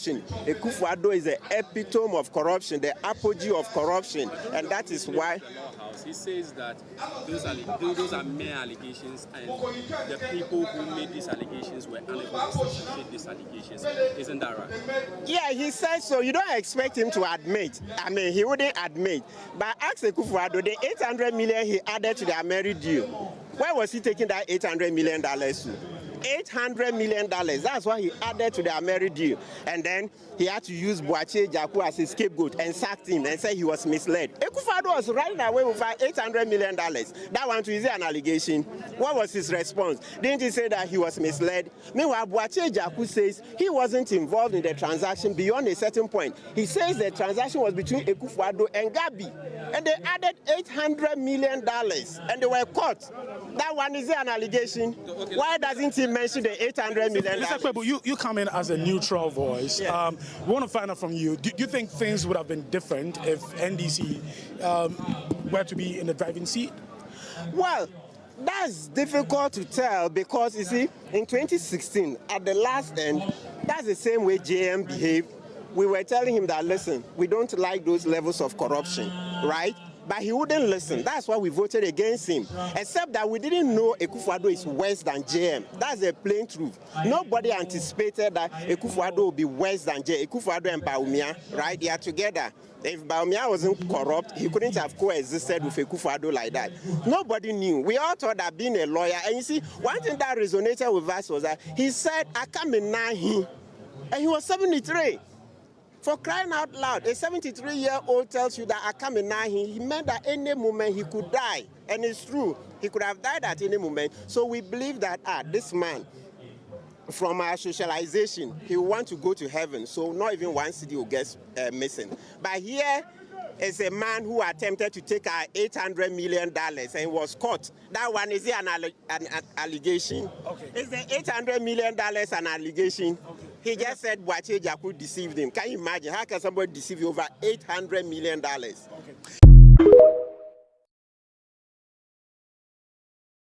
corruption. Akufo-Addo is the epitome of corruption, the apogee of corruption, and that is why he says that those are mere allegations, and the people who made these allegations were unable to substantiate these allegations. Isn't that right? Yeah, he says so. You don't expect him to admit. I mean, he wouldn't admit. But ask Akufo-Addo, the 800 million he added to the Ameri deal, where was he taking that $800 million to? $800 million. That's what he added to the Ameri deal. And then he had to use Boakye Jaku as a scapegoat and sacked him and said he was misled. Akufo-Addo was running away with $800 million. That one too, is an allegation. What was his response? Didn't he say that he was misled? Meanwhile, Boakye Jaku says he wasn't involved in the transaction beyond a certain point. He says the transaction was between Akufo-Addo and Gabi. And they added $800 million and they were caught. That one is an allegation. Why doesn't he mention the $800 million? Mr. Kpebu, you come in as a neutral voice. Yeah. We want to find out from you, do you think things would have been different if NDC were to be in the driving seat? Well, that's difficult to tell because, you see, in 2016, at the last end, that's the same way JM behaved. We were telling him that, listen, we don't like those levels of corruption, right? But he wouldn't listen. That's why we voted against him. Except that we didn't know Akufo-Addo is worse than JM. That's the plain truth. Nobody anticipated that Akufo-Addo would be worse than JM. Akufo-Addo and Bawumia, right? They are together. If Bawumia wasn't corrupt, he couldn't have coexisted with Akufo-Addo like that. Nobody knew. We all thought that being a lawyer, and you see, one thing that resonated with us was that he said, I come in now, and he was 73. For crying out loud, a 73-year-old tells you that I come in now, he meant that any moment he could die. And it's true, he could have died at any moment. So we believe that this man, from our socialization, he will want to go to heaven. So not even one city will get missing. But here is a man who attempted to take our $800 million and was caught. That one, is it an allegation? Okay. Is the $800 million an allegation? Okay. He just said Boakye Jaku deceived him. Can you imagine? How can somebody deceive you over $800 million? Okay.